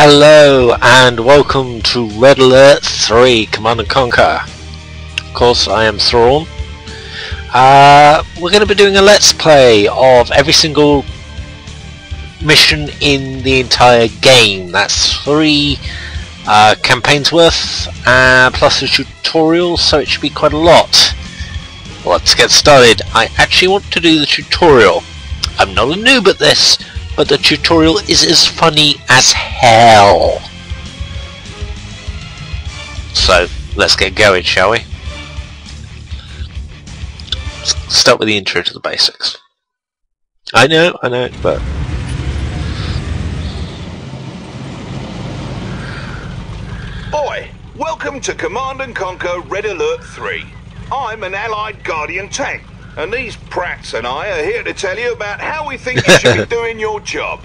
Hello and welcome to Red Alert 3 Command & Conquer. Of course, I am Thrawn. We're going to be doing a let's play of every single mission in the entire game. That's 3 campaigns worth, plus a tutorial, so it should be quite a lot. Well, let's get started. I actually want to do the tutorial. I'm not a noob at this, but the tutorial is as funny as hell. So, let's get going, shall we? Let's start with the intro to the basics. I know, but... Boy, welcome to Command & Conquer Red Alert 3. I'm an Allied Guardian tank, and these prats and I are here to tell you about how we think you should be doing your job.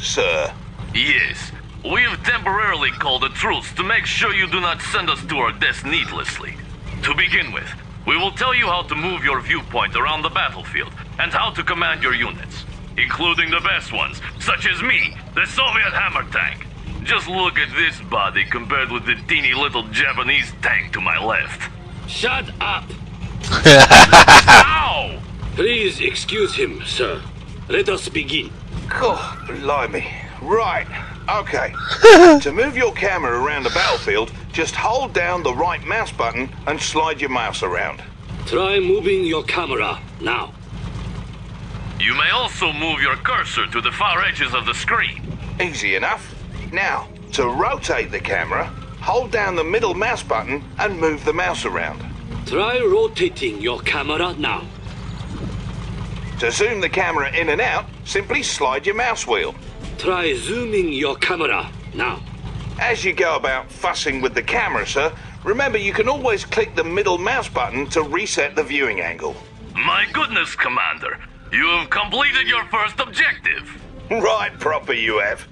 Sir. Yes, we have temporarily called a truce to make sure you do not send us to our death needlessly. To begin with, we will tell you how to move your viewpoint around the battlefield, and how to command your units, including the best ones, such as me, the Soviet hammer tank. Just look at this body compared with the teeny little Japanese tank to my left. Shut up! Ow! Please excuse him, sir. Let us begin. God, blimey. Right, okay. To move your camera around the battlefield, just hold down the right mouse button and slide your mouse around. Try moving your camera now. You may also move your cursor to the far edges of the screen. Easy enough. Now, to rotate the camera, hold down the middle mouse button and move the mouse around. Try rotating your camera now. To zoom the camera in and out, simply slide your mouse wheel. Try zooming your camera now. As you go about fussing with the camera, sir, remember you can always click the middle mouse button to reset the viewing angle. My goodness, Commander, you have completed your first objective. Right proper you have.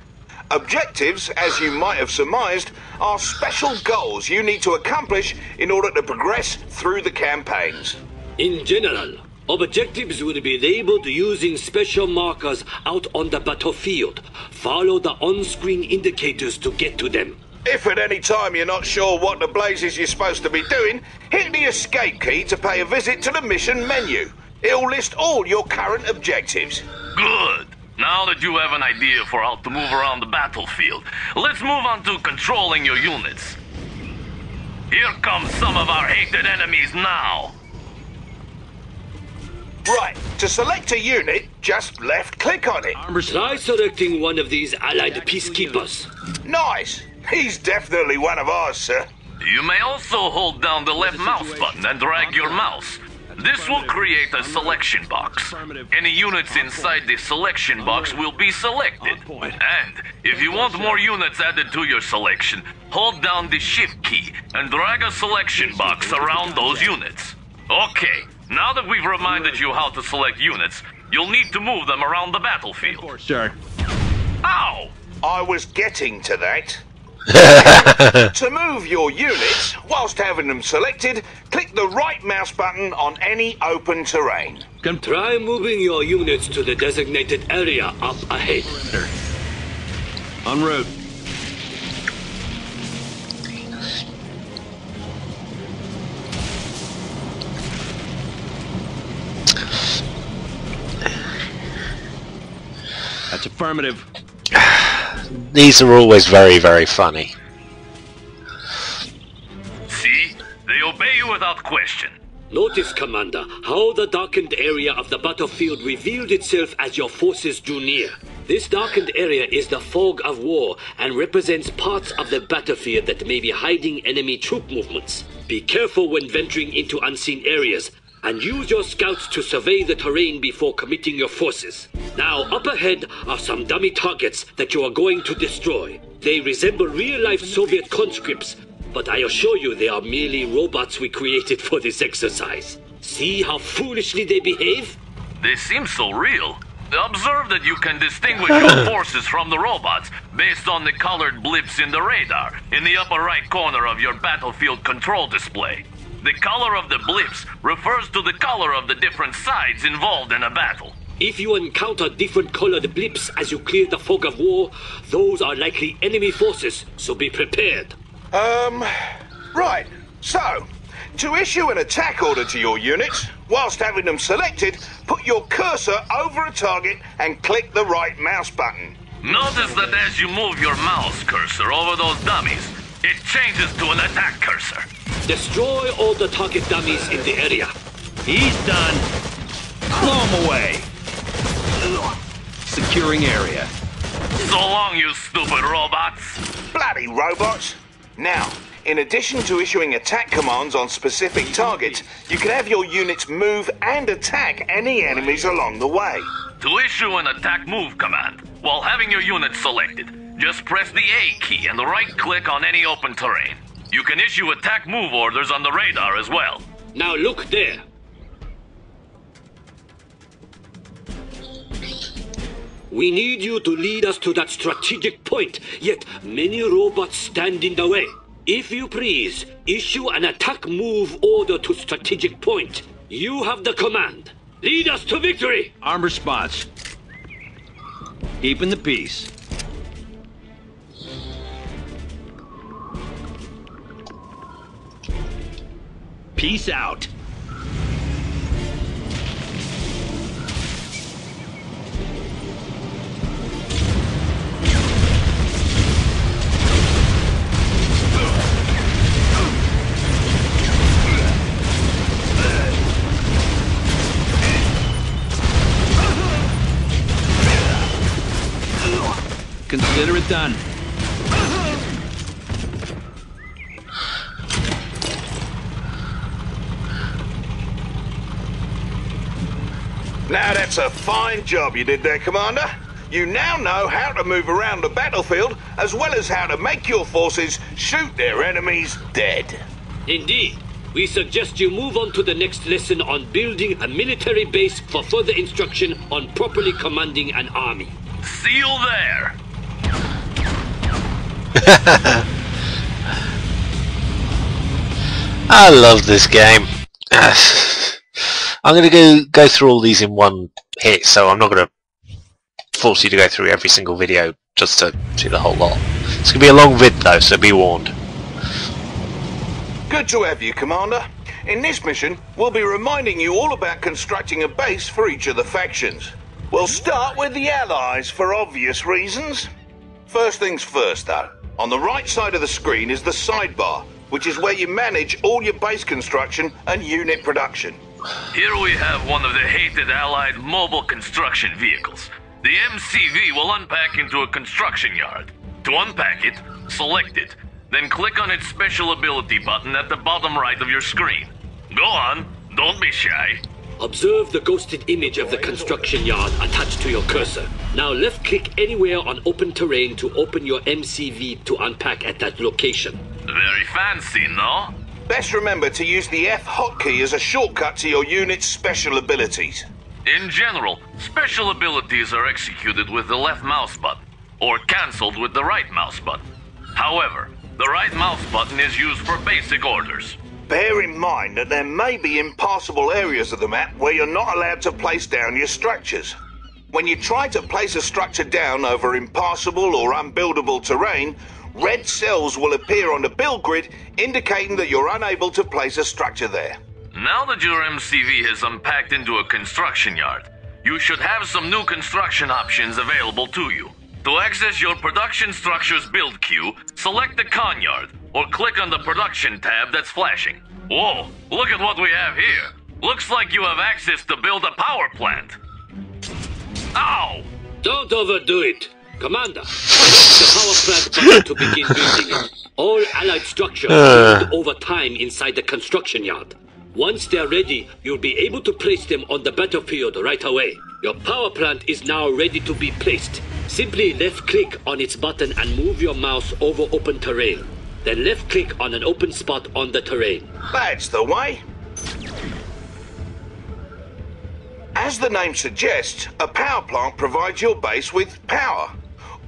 Objectives, as you might have surmised, are special goals you need to accomplish in order to progress through the campaigns. In general, objectives will be labeled using special markers out on the battlefield. Follow the on-screen indicators to get to them. If at any time you're not sure what the blazes you're supposed to be doing, hit the escape key to pay a visit to the mission menu. It'll list all your current objectives. Good. Now that you have an idea for how to move around the battlefield, let's move on to controlling your units. Here come some of our hated enemies now. Right, to select a unit, just left-click on it. Try selecting one of these allied peacekeepers. Nice! He's definitely one of ours, sir. You may also hold down the left mouse button and drag your mouse. This will create a selection box. Any units inside the selection box will be selected. And if you want more units added to your selection, hold down the shift key and drag a selection box around those units. Okay, now that we've reminded you how to select units, you'll need to move them around the battlefield. Sure. Ow! I was getting to that. To move your units, whilst having them selected, click the right mouse button on any open terrain. Try moving your units to the designated area up ahead. En route. That's affirmative. These are always very, very funny. See? They obey you without question. Notice, Commander, how the darkened area of the battlefield revealed itself as your forces drew near. This darkened area is the fog of war and represents parts of the battlefield that may be hiding enemy troop movements. Be careful when venturing into unseen areas, and use your scouts to survey the terrain before committing your forces. Now, up ahead are some dummy targets that you are going to destroy. They resemble real-life Soviet conscripts, but I assure you they are merely robots we created for this exercise. See how foolishly they behave? They seem so real. Observe that you can distinguish your forces from the robots based on the colored blips in the radar in the upper right corner of your battlefield control display. The color of the blips refers to the color of the different sides involved in a battle. If you encounter different colored blips as you clear the fog of war, those are likely enemy forces, so be prepared. Right. So, to issue an attack order to your units, whilst having them selected, put your cursor over a target and click the right mouse button. Notice that as you move your mouse cursor over those dummies, it changes to an attack cursor. Destroy all the target dummies in the area. He's done. Blow him away. Securing area. So long, you stupid robots. Bloody robots! Now, in addition to issuing attack commands on specific targets, you can have your units move and attack any enemies along the way. To issue an attack move command, while having your unit selected, just press the A key and right-click on any open terrain. You can issue attack move orders on the radar as well. Now look there. We need you to lead us to that strategic point, yet many robots stand in the way. If you please, issue an attack move order to strategic point. You have the command. Lead us to victory! Arm response. Keeping the peace. Peace out. Consider it done. Now that's a fine job you did there, Commander. You now know how to move around the battlefield, as well as how to make your forces shoot their enemies dead. Indeed. We suggest you move on to the next lesson on building a military base for further instruction on properly commanding an army. See you there. I love this game. I'm going to go through all these in one hit, so I'm not going to force you to go through every single video just to see the whole lot. It's going to be a long vid though, so be warned. Good to have you, Commander. In this mission, we'll be reminding you all about constructing a base for each of the factions. We'll start with the Allies for obvious reasons. First things first, though. On the right side of the screen is the sidebar, which is where you manage all your base construction and unit production. Here we have one of the hated Allied mobile construction vehicles. The MCV will unpack into a construction yard. To unpack it, select it, then click on its special ability button at the bottom right of your screen. Go on, don't be shy. Observe the ghosted image of the construction yard attached to your cursor. Now left-click anywhere on open terrain to open your MCV to unpack at that location. Very fancy, no? Best remember to use the F hotkey as a shortcut to your unit's special abilities. In general, special abilities are executed with the left mouse button, or cancelled with the right mouse button. However, the right mouse button is used for basic orders. Bear in mind that there may be impassable areas of the map where you're not allowed to place down your structures. When you try to place a structure down over impassable or unbuildable terrain, red cells will appear on the build grid indicating that you're unable to place a structure there. Now that your MCV has unpacked into a construction yard, you should have some new construction options available to you. To access your production structure's build queue, select the con yard, or click on the production tab that's flashing. Whoa, look at what we have here. Looks like you have access to build a power plant. Ow! Don't overdo it. Commander, press the power plant button to begin building it. All allied structures build over time inside the construction yard. Once they're ready, you'll be able to place them on the battlefield right away. Your power plant is now ready to be placed. Simply left-click on its button and move your mouse over open terrain. Then left-click on an open spot on the terrain. That's the way. As the name suggests, a power plant provides your base with power.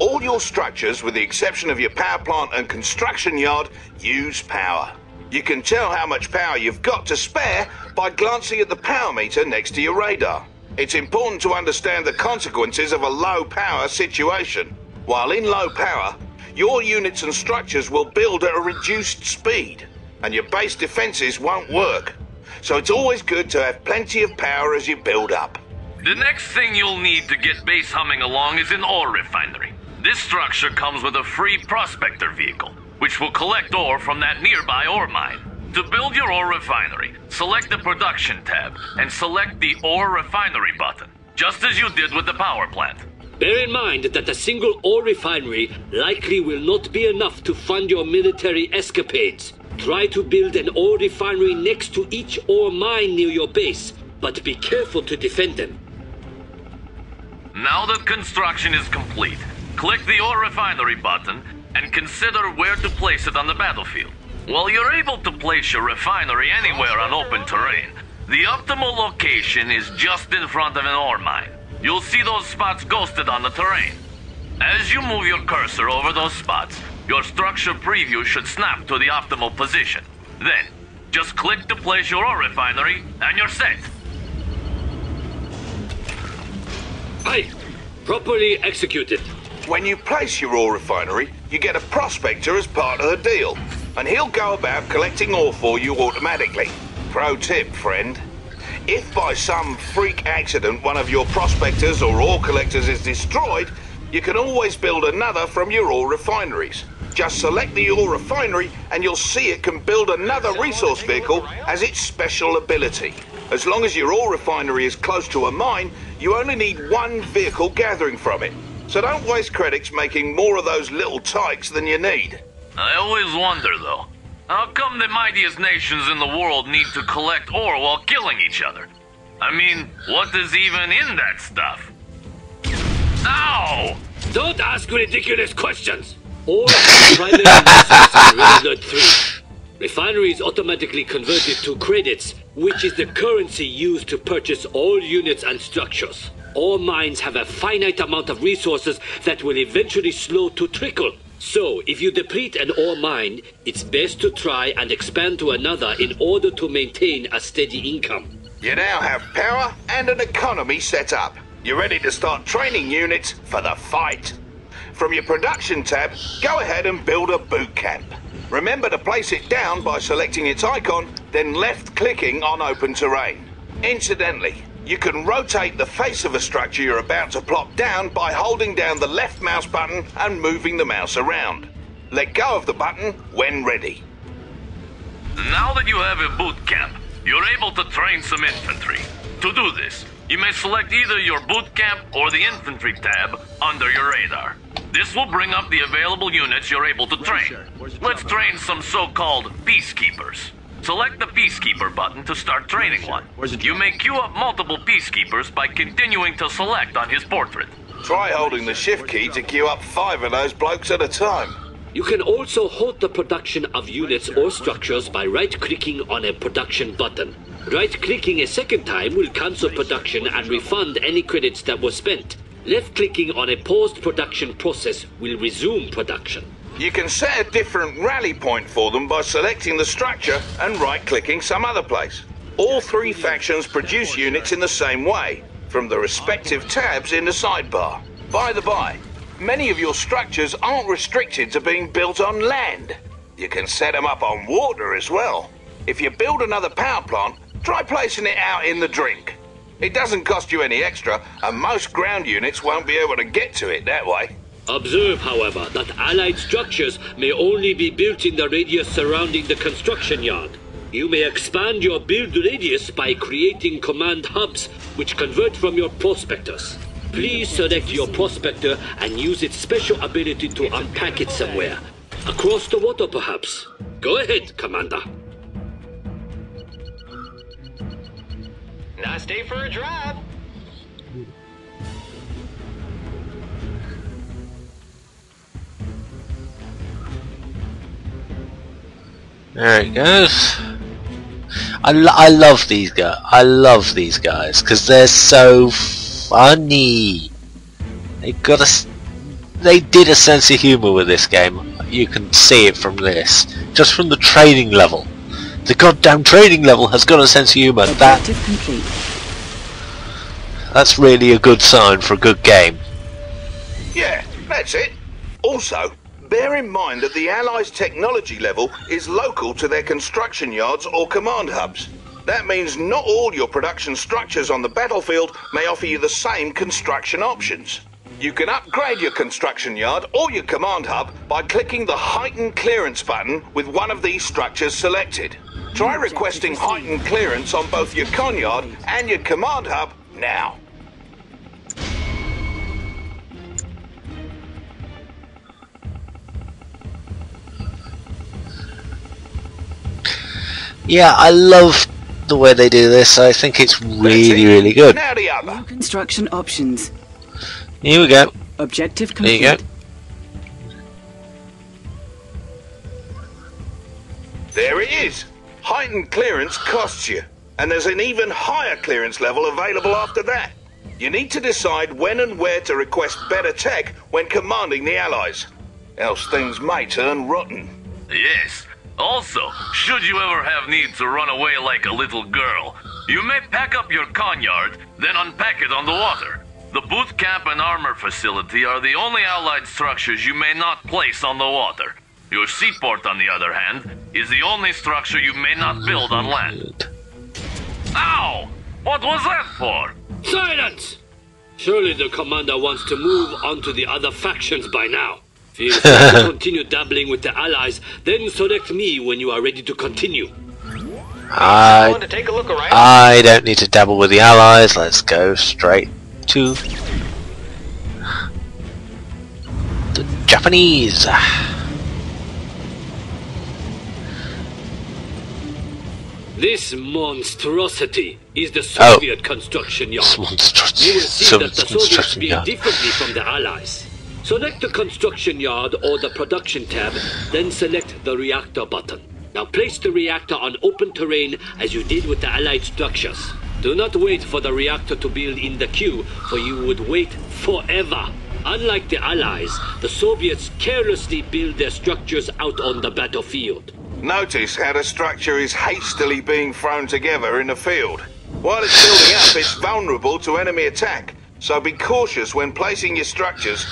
All your structures, with the exception of your power plant and construction yard, use power. You can tell how much power you've got to spare by glancing at the power meter next to your radar. It's important to understand the consequences of a low-power situation. While in low power, your units and structures will build at a reduced speed, and your base defenses won't work. So it's always good to have plenty of power as you build up. The next thing you'll need to get base humming along is an ore refinery. This structure comes with a free prospector vehicle, which will collect ore from that nearby ore mine. To build your ore refinery, select the production tab and select the ore refinery button, just as you did with the power plant. Bear in mind that a single ore refinery likely will not be enough to fund your military escapades. Try to build an ore refinery next to each ore mine near your base, but be careful to defend them. Now that construction is complete, click the ore refinery button and consider where to place it on the battlefield. While you're able to place your refinery anywhere on open terrain, the optimal location is just in front of an ore mine. You'll see those spots ghosted on the terrain. As you move your cursor over those spots, your structure preview should snap to the optimal position. Then, just click to place your ore refinery and you're set. Aye, properly executed. When you place your ore refinery, you get a prospector as part of the deal, and he'll go about collecting ore for you automatically. Pro tip, friend. If by some freak accident one of your prospectors or ore collectors is destroyed, you can always build another from your ore refineries. Just select the ore refinery and you'll see it can build another resource vehicle as its special ability. As long as your ore refinery is close to a mine, you only need one vehicle gathering from it. So don't waste credits making more of those little tykes than you need. I always wonder, though, how come the mightiest nations in the world need to collect ore while killing each other? I mean, what is even in that stuff? Ow! Don't ask ridiculous questions! Ore is primary resource in Red Alert 3. Refineries automatically converted to credits, which is the currency used to purchase all units and structures. All mines have a finite amount of resources that will eventually slow to trickle. So, if you deplete an ore mine, it's best to try and expand to another in order to maintain a steady income. You now have power and an economy set up. You're ready to start training units for the fight. From your production tab, go ahead and build a boot camp. Remember to place it down by selecting its icon, then left-clicking on open terrain. Incidentally, you can rotate the face of a structure you're about to plop down by holding down the left mouse button and moving the mouse around. Let go of the button when ready. Now that you have a boot camp, you're able to train some infantry. To do this, you may select either your boot camp or the infantry tab under your radar. This will bring up the available units you're able to train. Let's train some so-called peacekeepers. Select the Peacekeeper button to start training one. You may queue up multiple Peacekeepers by continuing to select on his portrait. Try holding the shift key to queue up 5 of those blokes at a time. You can also halt the production of units or structures by right-clicking on a production button. Right-clicking a second time will cancel production and refund any credits that were spent. Left-clicking on a paused production process will resume production. You can set a different rally point for them by selecting the structure and right-clicking some other place. All 3 factions produce units in the same way, from the respective tabs in the sidebar. By the by, many of your structures aren't restricted to being built on land. You can set them up on water as well. If you build another power plant, try placing it out in the drink. It doesn't cost you any extra, and most ground units won't be able to get to it that way. Observe, however, that allied structures may only be built in the radius surrounding the construction yard. You may expand your build radius by creating command hubs, which convert from your prospectors. Please select your prospector and use its special ability to unpack it somewhere. Across the water, perhaps. Go ahead, Commander. Nice day for a drive. There it goes. I love these guys. I love these guys because they're so funny. They did a sense of humour with this game. You can see it from this, just from the training level. The goddamn training level has got a sense of humour. Objective complete. That's really a good sign for a good game. Yeah, that's it. Also, bear in mind that the Allies' technology level is local to their construction yards or command hubs. That means not all your production structures on the battlefield may offer you the same construction options. You can upgrade your construction yard or your command hub by clicking the Heightened Clearance button with one of these structures selected. Try requesting heightened clearance on both your con yard and your command hub now. Yeah, I love the way they do this. I think it's really good. Now the other. New construction options. Here we go. Objective There you complete. go. There it is. Heightened clearance costs you, and there's an even higher clearance level available after that. You need to decide when and where to request better tech when commanding the Allies, else things may turn rotten. Yes. Also, should you ever have need to run away like a little girl, you may pack up your conyard, then unpack it on the water. The boot camp and armor facility are the only Allied structures you may not place on the water. Your seaport, on the other hand, is the only structure you may not build on land. Ow! What was that for? Silence! Surely the commander wants to move on to the other factions by now. Feel free to continue dabbling with the Allies, then select me when you are ready to continue. I don't need to dabble with the Allies. Let's go straight to the Japanese. This monstrosity is the Soviet construction yard. You will see that the Soviets build differently from the Allies. Select the construction yard or the production tab, then select the reactor button. Now place the reactor on open terrain as you did with the Allied structures. Do not wait for the reactor to build in the queue, for you would wait forever. Unlike the Allies, the Soviets carelessly build their structures out on the battlefield. Notice how the structure is hastily being thrown together in the field. While it's building up, it's vulnerable to enemy attack, so be cautious when placing your structures.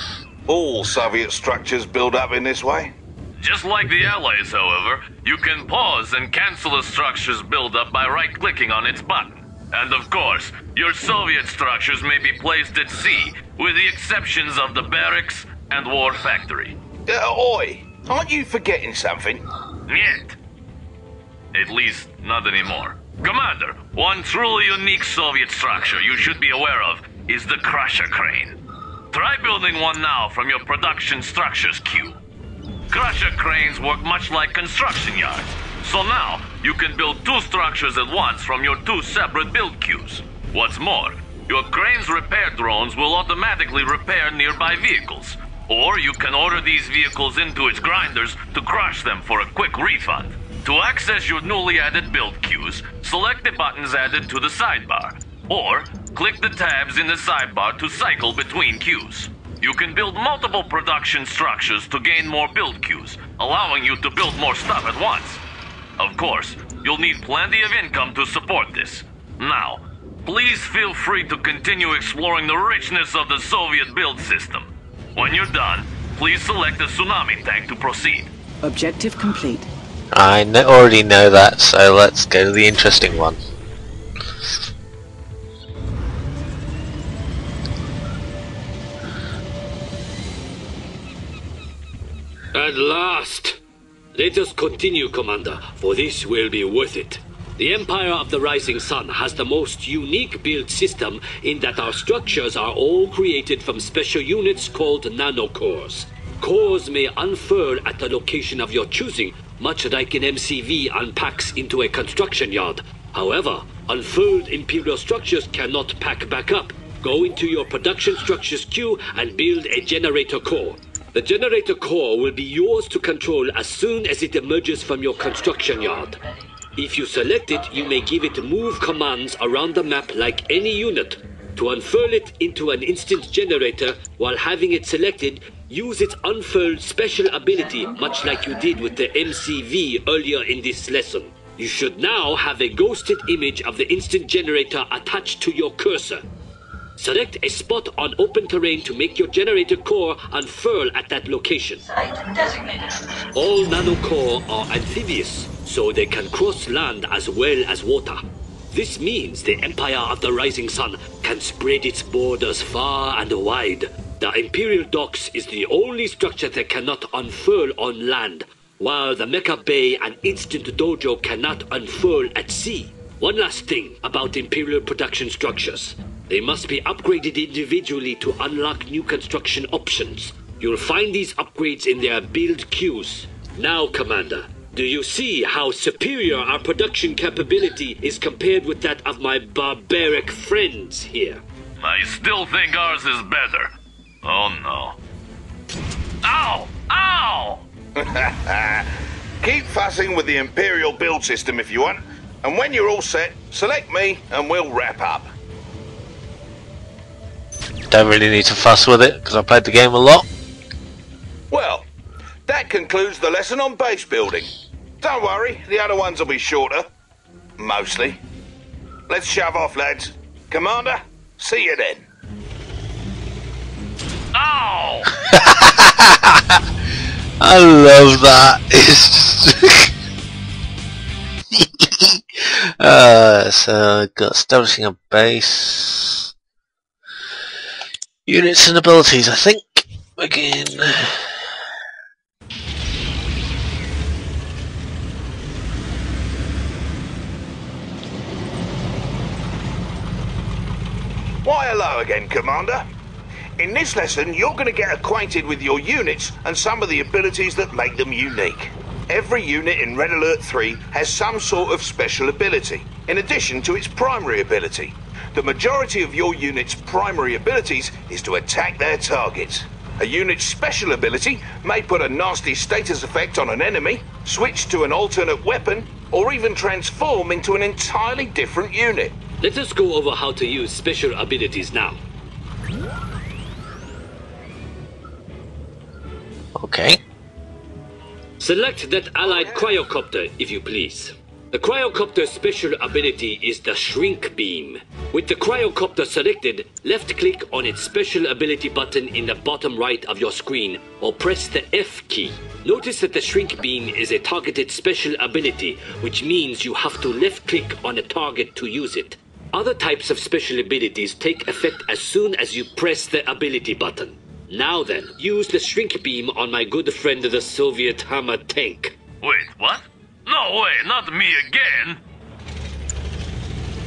All Soviet structures build up in this way. Just like the Allies, however, you can pause and cancel a structure's build-up by right-clicking on its button. And of course, your Soviet structures may be placed at sea, with the exceptions of the barracks and war factory. Oi! Aren't you forgetting something? Yet. At least, not anymore. Commander, one truly unique Soviet structure you should be aware of is the Crusher Crane. Try building one now from your production structures queue. Crusher cranes work much like construction yards, so now you can build two structures at once from your two separate build queues. What's more, your crane's repair drones will automatically repair nearby vehicles, or you can order these vehicles into its grinders to crush them for a quick refund. To access your newly added build queues, select the buttons added to the sidebar, or click the tabs in the sidebar to cycle between queues. You can build multiple production structures to gain more build queues, allowing you to build more stuff at once. Of course, you'll need plenty of income to support this. Now, please feel free to continue exploring the richness of the Soviet build system. When you're done, please select the tsunami tank to proceed. Objective complete. I already know that, so let's go to the interesting one. At last! Let us continue, Commander, for this will be worth it. The Empire of the Rising Sun has the most unique build system in that our structures are all created from special units called nanocores. Cores may unfurl at the location of your choosing, much like an MCV unpacks into a construction yard. However, unfurled Imperial structures cannot pack back up. Go into your production structures queue and build a generator core. The generator core will be yours to control as soon as it emerges from your construction yard. If you select it, you may give it move commands around the map like any unit. To unfurl it into an instant generator while having it selected, use its unfurled special ability, much like you did with the MCV earlier in this lesson. You should now have a ghosted image of the instant generator attached to your cursor. Select a spot on open terrain to make your generator core unfurl at that location. All nanocore are amphibious, so they can cross land as well as water. This means the Empire of the Rising Sun can spread its borders far and wide. The Imperial Docks is the only structure that cannot unfurl on land, while the Mecha Bay and Instant Dojo cannot unfurl at sea. One last thing about Imperial production structures. They must be upgraded individually to unlock new construction options. You'll find these upgrades in their build queues. Now, Commander, do you see how superior our production capability is compared with that of my barbaric friends here? I still think ours is better. Oh no. Ow! Ow! Keep fussing with the Imperial build system if you want, and when you're all set, select me and we'll wrap up. Don't really need to fuss with it, because I played the game a lot. Well, that concludes the lesson on base building. Don't worry, the other ones will be shorter. Mostly. Let's shove off, lads. Commander, see you then. Ow! I love that. It's just so got establishing a base. Units and abilities, I think. Begin. Why hello again, Commander. In this lesson, you're going to get acquainted with your units and some of the abilities that make them unique. Every unit in Red Alert 3 has some sort of special ability, in addition to its primary ability. The majority of your unit's primary abilities is to attack their targets. A unit's special ability may put a nasty status effect on an enemy, switch to an alternate weapon, or even transform into an entirely different unit. Let us go over how to use special abilities now. Okay. Select that allied cryocopter, if you please. The cryocopter's special ability is the Shrink Beam. With the cryocopter selected, left-click on its special ability button in the bottom right of your screen, or press the F key. Notice that the Shrink Beam is a targeted special ability, which means you have to left-click on a target to use it. Other types of special abilities take effect as soon as you press the ability button. Now then, use the Shrink Beam on my good friend the Soviet Hammer tank. Wait, what? No way, not me again!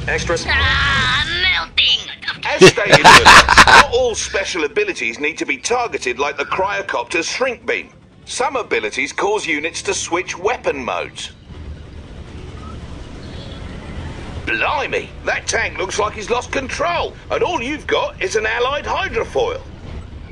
Extras. Melting! As stated earlier, not all special abilities need to be targeted like the cryocopter's Shrink Beam. Some abilities cause units to switch weapon modes. Blimey, that tank looks like he's lost control, and all you've got is an allied hydrofoil.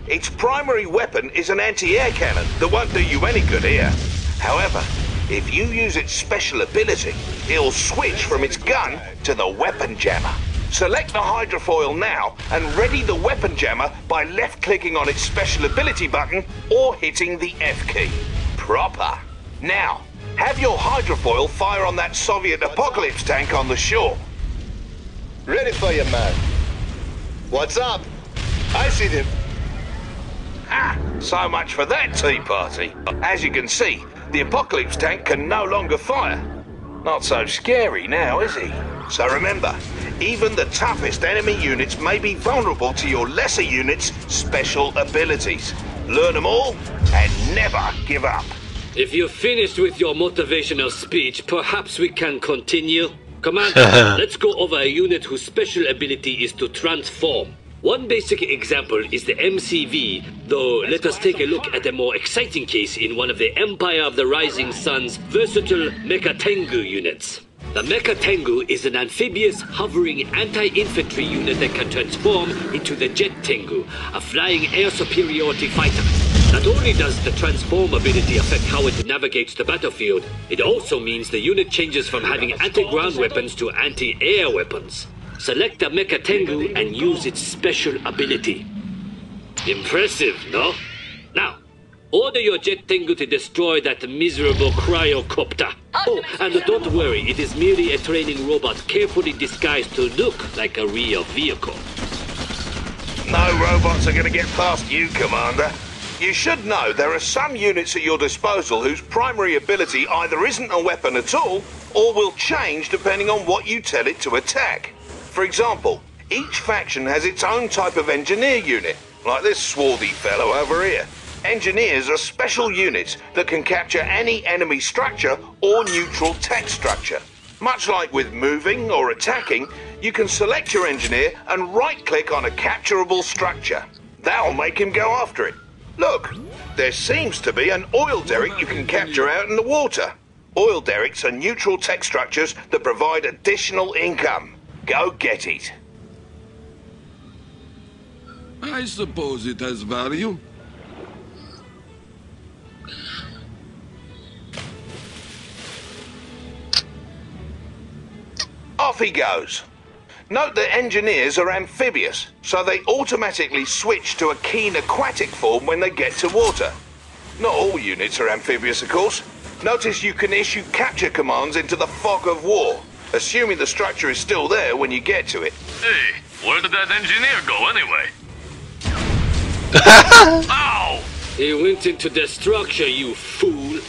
Its primary weapon is an anti-air cannon that won't do you any good here. However, if you use its special ability, it'll switch from its gun to the weapon jammer. Select the hydrofoil now and ready the weapon jammer by left-clicking on its special ability button or hitting the F key. Proper. Now, have your hydrofoil fire on that Soviet Apocalypse tank on the shore. Ready for you, man. What's up? I see them. Ah, so much for that tea party. As you can see, the Apocalypse tank can no longer fire. Not so scary now, is he? So remember, even the toughest enemy units may be vulnerable to your lesser units' special abilities. Learn them all and never give up. If you're finished with your motivational speech, perhaps we can continue? Commander, let's go over a unit whose special ability is to transform. One basic example is the MCV, though let us take a look at a more exciting case in one of the Empire of the Rising Sun's versatile Mecha Tengu units. The Mecha Tengu is an amphibious, hovering anti-infantry unit that can transform into the Jet Tengu, a flying air superiority fighter. Not only does the transform ability affect how it navigates the battlefield, it also means the unit changes from having anti-ground weapons to anti-air weapons. Select the Mecha Tengu and use its special ability. Impressive, no? Now, order your Jet Tengu to destroy that miserable cryocopter. Oh, and don't worry, it is merely a training robot carefully disguised to look like a real vehicle. No robots are going to get past you, Commander. You should know there are some units at your disposal whose primary ability either isn't a weapon at all, or will change depending on what you tell it to attack. For example, each faction has its own type of engineer unit, like this swarthy fellow over here. Engineers are special units that can capture any enemy structure or neutral tech structure. Much like with moving or attacking, you can select your engineer and right-click on a capturable structure. That'll make him go after it. Look, there seems to be an oil derrick you can capture out in the water. Oil derricks are neutral tech structures that provide additional income. Go get it. I suppose it has value. Off he goes. Note that engineers are amphibious, so they automatically switch to a keen aquatic form when they get to water. Not all units are amphibious, of course. Notice you can issue capture commands into the fog of war, assuming the structure is still there when you get to it. Hey, where did that engineer go anyway? Ow! He went into the structure, you fool,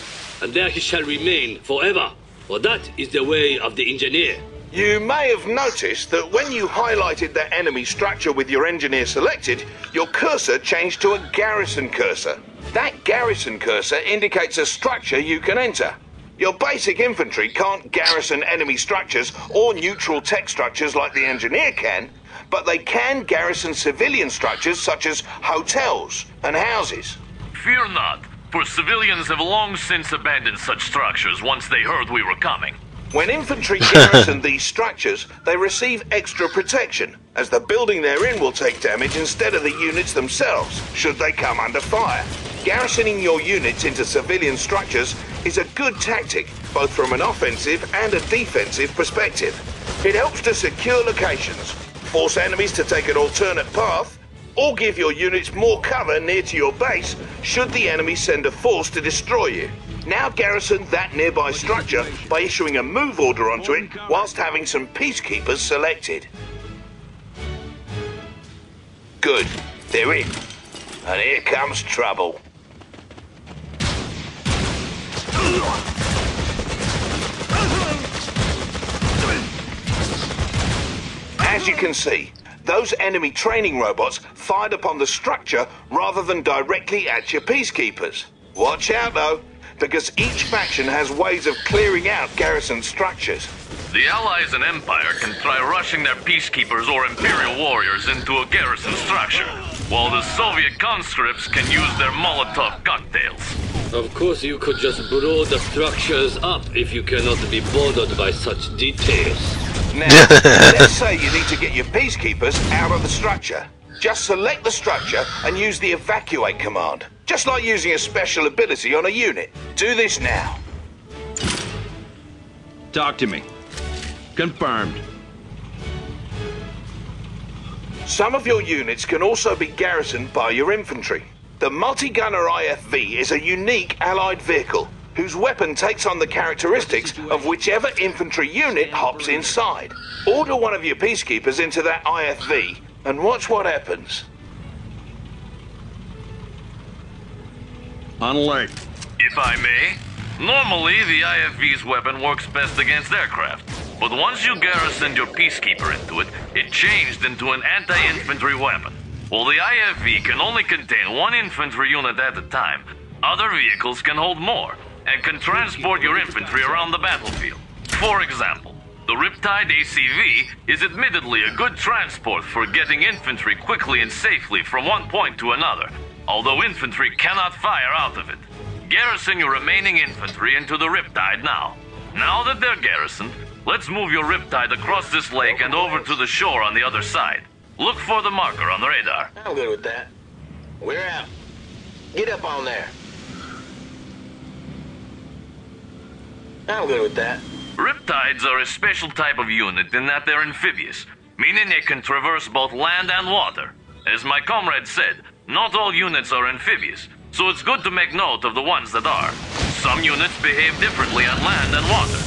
and there he shall remain forever. For that is the way of the engineer. You may have noticed that when you highlighted that enemy structure with your engineer selected, your cursor changed to a garrison cursor. That garrison cursor indicates a structure you can enter. Your basic infantry can't garrison enemy structures or neutral tech structures like the engineer can, but they can garrison civilian structures such as hotels and houses. Fear not, for civilians have long since abandoned such structures once they heard we were coming. When infantry garrison these structures, they receive extra protection, as the building they're in will take damage instead of the units themselves, should they come under fire. Garrisoning your units into civilian structures is a good tactic, both from an offensive and a defensive perspective. It helps to secure locations, force enemies to take an alternate path, or give your units more cover near to your base should the enemy send a force to destroy you. Now garrison that nearby structure by issuing a move order onto it whilst having some peacekeepers selected. Good, they're in. And here comes trouble. As you can see, those enemy training robots fired upon the structure rather than directly at your peacekeepers. Watch out though, because each faction has ways of clearing out garrison structures. The Allies and Empire can try rushing their peacekeepers or Imperial warriors into a garrison structure, while the Soviet conscripts can use their Molotov cocktails. Of course, you could just blow the structures up if you cannot be bothered by such details. Now, let's say you need to get your peacekeepers out of the structure. Just select the structure and use the evacuate command. Just like using a special ability on a unit. Do this now. Talk to me. Confirmed. Some of your units can also be garrisoned by your infantry. The multi-gunner IFV is a unique allied vehicle whose weapon takes on the characteristics of whichever infantry unit hops inside. Order one of your peacekeepers into that IFV and watch what happens. On alert. If I may, normally the IFV's weapon works best against aircraft, but once you garrisoned your peacekeeper into it, it changed into an anti-infantry weapon. While the IFV can only contain one infantry unit at a time, other vehicles can hold more, and can transport your infantry around the battlefield. For example, the Riptide ACV is admittedly a good transport for getting infantry quickly and safely from one point to another, although infantry cannot fire out of it. Garrison your remaining infantry into the Riptide now. Now that they're garrisoned, let's move your Riptide across this lake and over to the shore on the other side. Look for the marker on the radar. I'm good with that. We're out. Get up on there. I'm good with that. Riptides are a special type of unit in that they're amphibious, meaning they can traverse both land and water. As my comrade said, not all units are amphibious, so it's good to make note of the ones that are. Some units behave differently on land and water.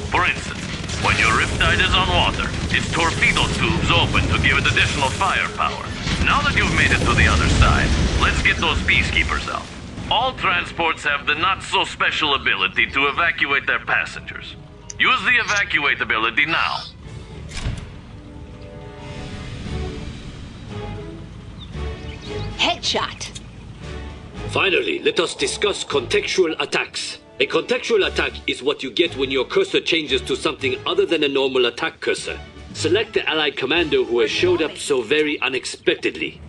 For instance, when your Riptide is on water, its torpedo tubes open to give it additional firepower. Now that you've made it to the other side, let's get those peacekeepers out. All transports have the not-so-special ability to evacuate their passengers. Use the evacuate ability now. Headshot. Finally, let us discuss contextual attacks. A contextual attack is what you get when your cursor changes to something other than a normal attack cursor. Select the allied commander who has showed up so very unexpectedly.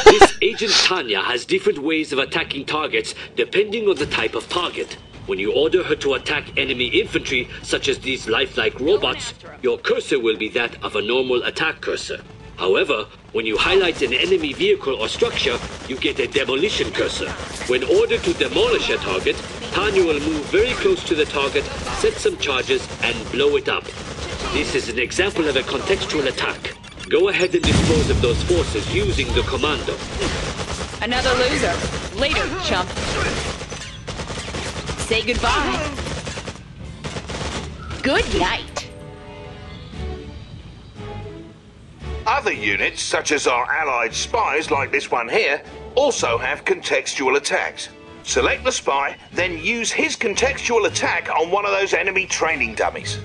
This Agent Tanya has different ways of attacking targets depending on the type of target. When you order her to attack enemy infantry, such as these lifelike robots, your cursor will be that of a normal attack cursor. However, when you highlight an enemy vehicle or structure, you get a demolition cursor. When ordered to demolish a target, Tanya will move very close to the target, set some charges, and blow it up. This is an example of a contextual attack. Go ahead and dispose of those forces using the commando. Another loser. Later, chump. Say goodbye. Good night. Other units, such as our allied spies like this one here, also have contextual attacks. Select the spy, then use his contextual attack on one of those enemy training dummies.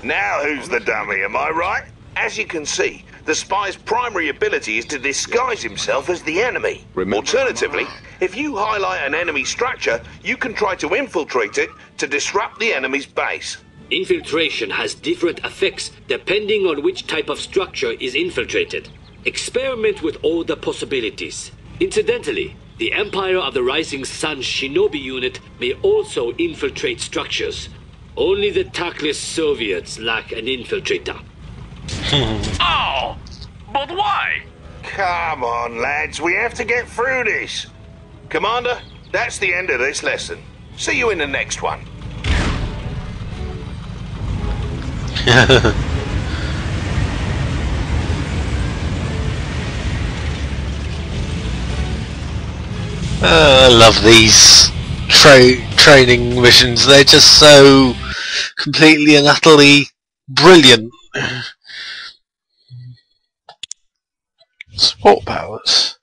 Now who's the dummy, am I right? As you can see, the spy's primary ability is to disguise himself as the enemy. Alternatively, if you highlight an enemy structure, you can try to infiltrate it to disrupt the enemy's base. Infiltration has different effects depending on which type of structure is infiltrated. Experiment with all the possibilities. Incidentally, the Empire of the Rising Sun Shinobi unit may also infiltrate structures. Only the tactless Soviets lack an infiltrator. Oh! But why? Come on, lads, we have to get through this. Commander, that's the end of this lesson. See you in the next one. I love these training missions. They're just so completely and utterly brilliant. Support powers.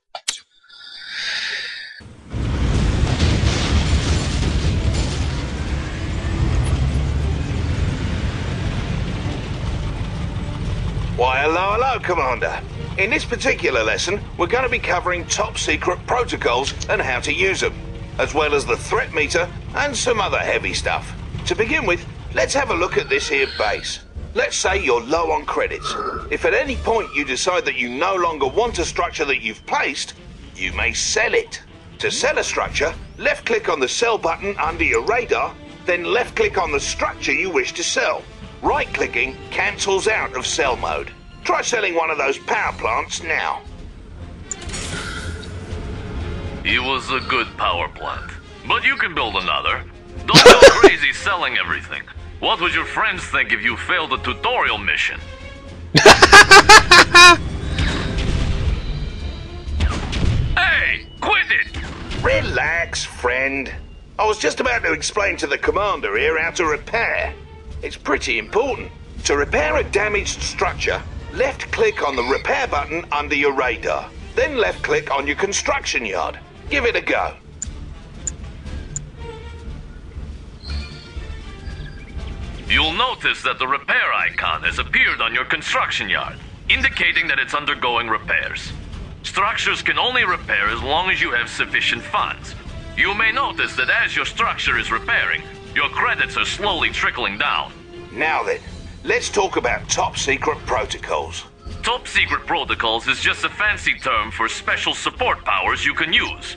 Why, hello, Commander. In this particular lesson, we're going to be covering top secret protocols and how to use them, as well as the threat meter and some other heavy stuff. To begin with, let's have a look at this here base. Let's say you're low on credits. If at any point you decide that you no longer want a structure that you've placed, you may sell it. To sell a structure, left-click on the sell button under your radar, then left-click on the structure you wish to sell. Right-clicking cancels out of sell mode. Try selling one of those power plants now. He was a good power plant. But you can build another. Don't go crazy selling everything. What would your friends think if you failed a tutorial mission? Hey, quit it! Relax, friend. I was just about to explain to the commander here how to repair. It's pretty important. To repair a damaged structure, left-click on the repair button under your radar. Then left-click on your construction yard. Give it a go. You'll notice that the repair icon has appeared on your construction yard, indicating that it's undergoing repairs. Structures can only repair as long as you have sufficient funds. You may notice that as your structure is repairing, your credits are slowly trickling down. Now then, let's talk about top secret protocols. Top secret protocols is just a fancy term for special support powers you can use.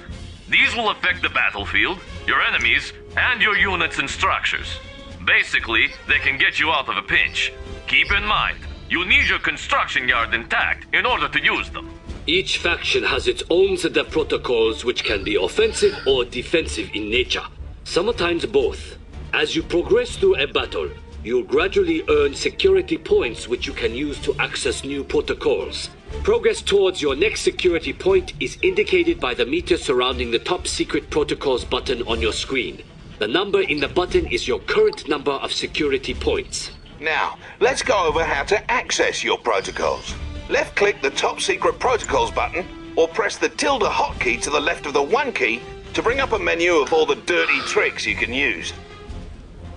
These will affect the battlefield, your enemies, and your units and structures. Basically, they can get you out of a pinch. Keep in mind, you need your construction yard intact in order to use them. Each faction has its own set of protocols which can be offensive or defensive in nature. Sometimes both. As you progress through a battle, you'll gradually earn security points which you can use to access new protocols. Progress towards your next security point is indicated by the meter surrounding the top secret protocols button on your screen. The number in the button is your current number of security points. Now, let's go over how to access your protocols. Left-click the Top Secret Protocols button, or press the tilde hotkey to the left of the 1 key to bring up a menu of all the dirty tricks you can use.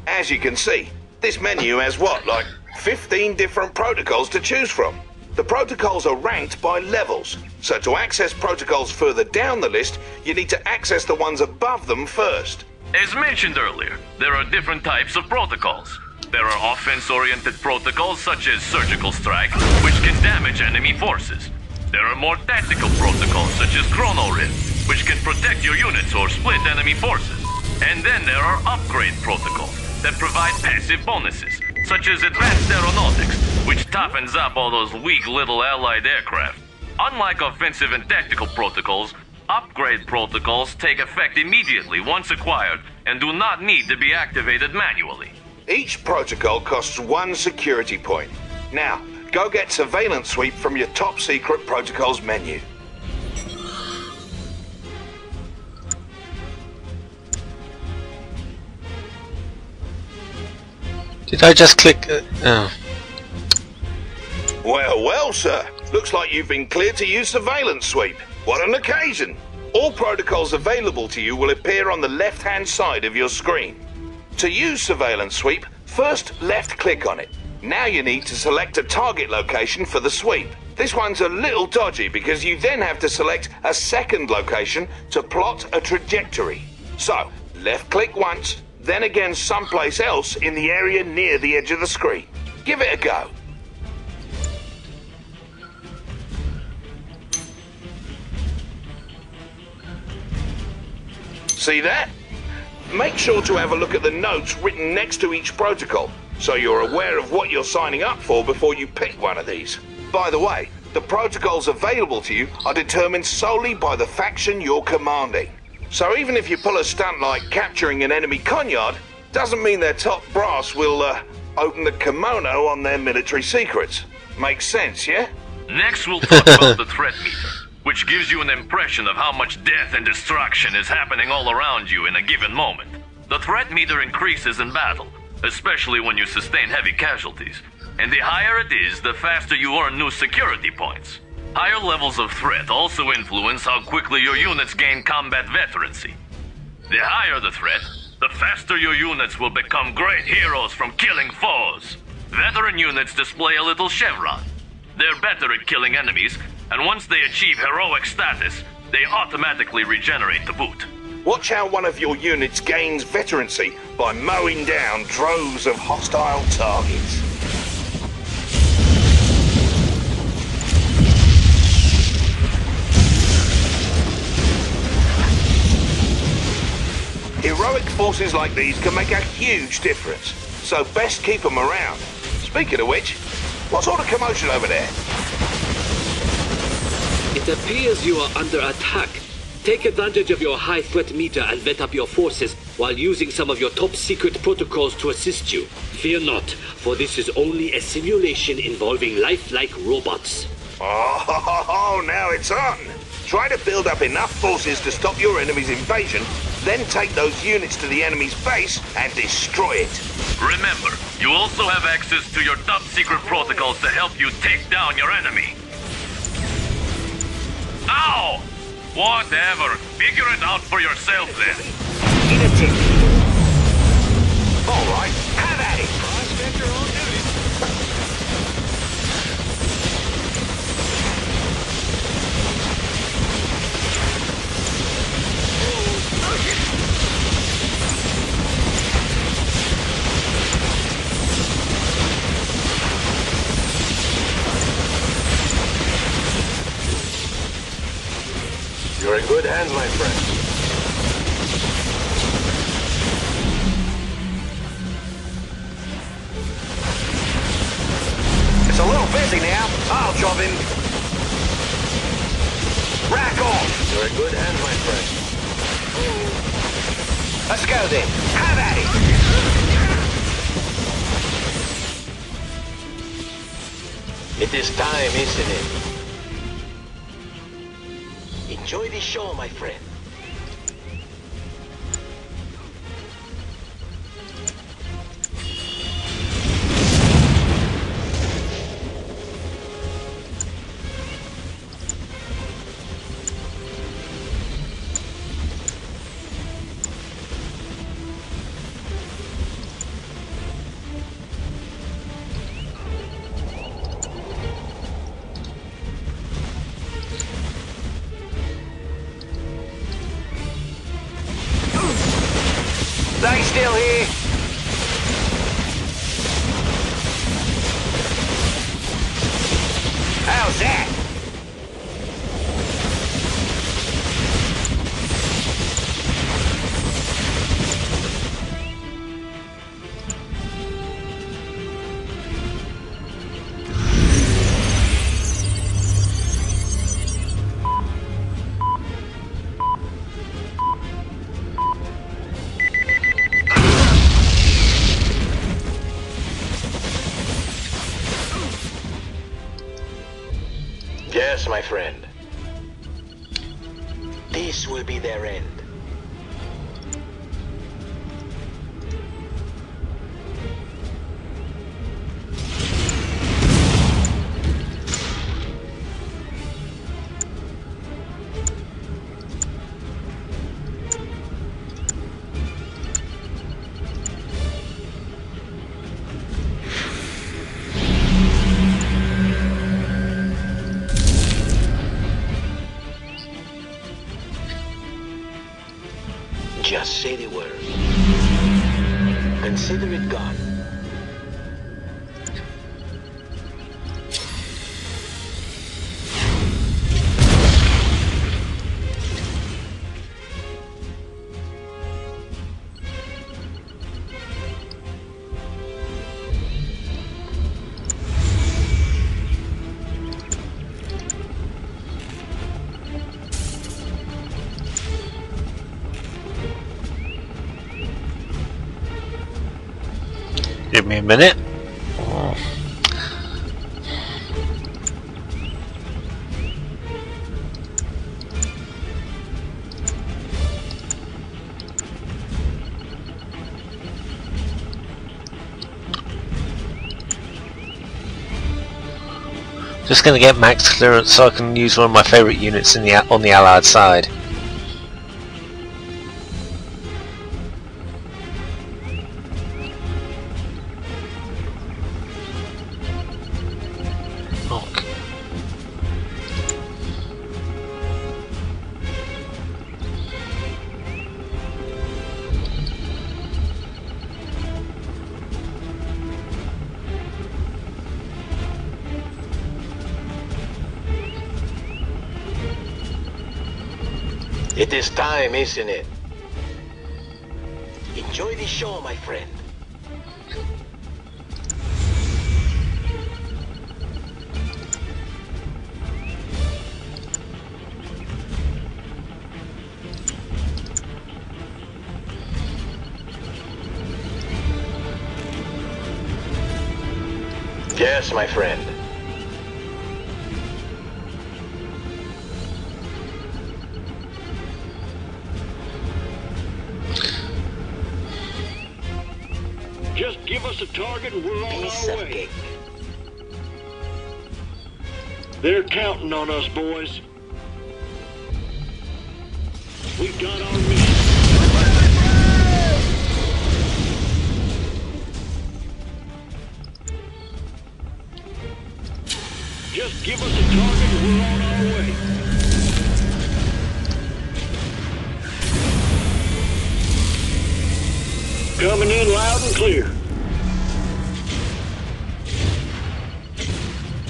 As you can see, this menu has what, like 15 different protocols to choose from. The protocols are ranked by levels, so to access protocols further down the list, you need to access the ones above them first. As mentioned earlier, there are different types of protocols. There are offense-oriented protocols such as Surgical Strike, which can damage enemy forces. There are more tactical protocols such as Chrono Rift, which can protect your units or split enemy forces. And then there are upgrade protocols that provide passive bonuses, such as Advanced Aeronautics, which toughens up all those weak little allied aircraft. Unlike offensive and tactical protocols, upgrade protocols take effect immediately once acquired and do not need to be activated manually. Each protocol costs 1 security point. Now, go get Surveillance Sweep from your Top Secret Protocols menu. Did I just click? Oh. Well, well, sir. Looks like you've been cleared to use Surveillance Sweep. What an occasion! All protocols available to you will appear on the left-hand side of your screen. To use Surveillance Sweep, first left-click on it. Now you need to select a target location for the sweep. This one's a little dodgy because you then have to select a second location to plot a trajectory. So, left-click once, then again someplace else in the area near the edge of the screen. Give it a go. See that? Make sure to have a look at the notes written next to each protocol, so you're aware of what you're signing up for before you pick one of these. By the way, the protocols available to you are determined solely by the faction you're commanding. So even if you pull a stunt like capturing an enemy conuyard, doesn't mean their top brass will open the kimono on their military secrets. Makes sense, yeah? Next we'll talk about the threat meter, which gives you an impression of how much death and destruction is happening all around you in a given moment. The threat meter increases in battle, especially when you sustain heavy casualties. And the higher it is, the faster you earn new security points. Higher levels of threat also influence how quickly your units gain combat veterancy. The higher the threat, the faster your units will become great heroes from killing foes. Veteran units display a little chevron. They're better at killing enemies, and once they achieve heroic status, they automatically regenerate to boot. Watch how one of your units gains veterancy by mowing down droves of hostile targets. Heroic forces like these can make a huge difference, so best keep them around. Speaking of which, what sort of commotion over there? It appears you are under attack. Take advantage of your high threat meter and vet up your forces while using some of your top secret protocols to assist you. Fear not, for this is only a simulation involving lifelike robots. Oh, now it's on! Try to build up enough forces to stop your enemy's invasion, then take those units to the enemy's base and destroy it. Remember, you also have access to your top secret protocols to help you take down your enemy. Ow! Whatever. Figure it out for yourself then. In a tick. All right, have at it. Prospect your own duty. You're in good hands, my friend. It's a little busy now. I'll job in. Rack on. You're in good hands, my friend. Let's go then. Have at it. It is time, isn't it? Enjoy the show, my friend. They still here? How's that? Yes, my friend. This will be their end. Just say the word. Consider it gone. Give me a minute. Just gonna get max clearance so I can use one of my favourite units in on the Allied side. It is time, isn't it? Enjoy the show, my friend. Yes, my friend. Just give us a target and we're on our way. They're counting on us, boys. We got our mission. Just give us a target and we're on our way. Coming in loud and clear.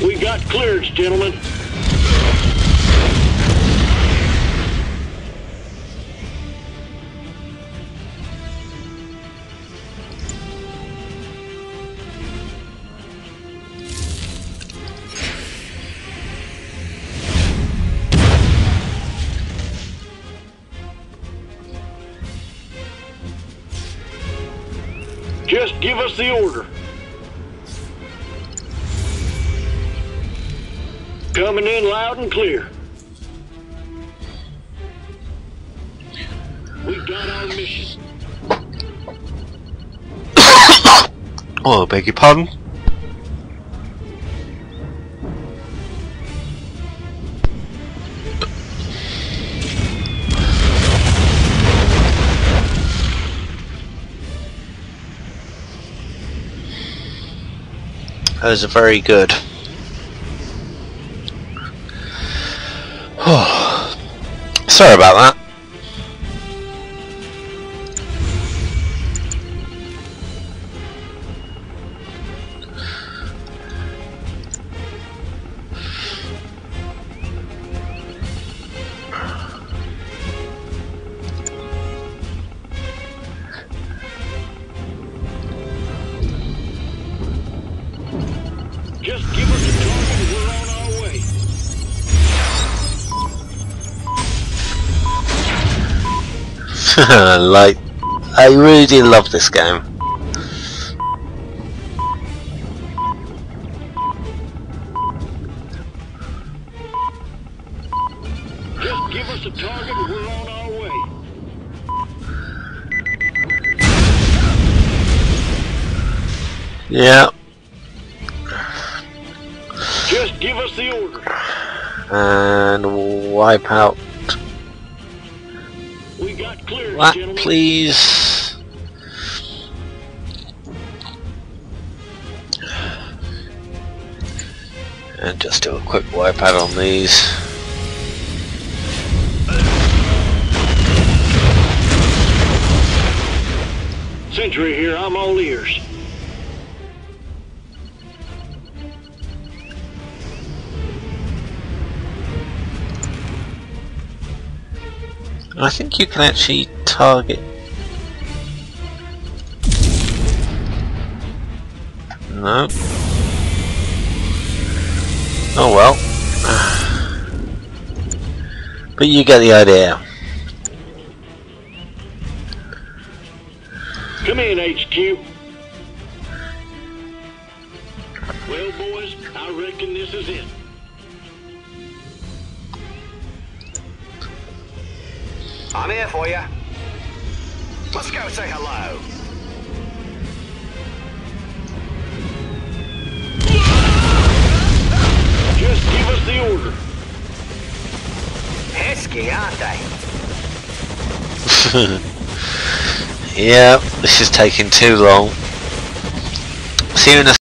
We got clearance, gentlemen. Just give us the order. Coming in loud and clear. We got our mission. Oh, beg your pardon? Those are very good. Sorry about that. Like, I really do love this game. Just give us a target and we're on our way. Yeah. Just give us the order. And wipe out We got clearance, that, gentlemen. please. And just do a quick wipe out on these. Sentry here, I'm all ears. I think you can actually target. No. Oh well. But you get the idea. Come in, HQ. Well, boys, I reckon this is it. I'm here for you. Let's go say hello. Just give us the order. Pesky, aren't they? Yeah, this is taking too long. See you in a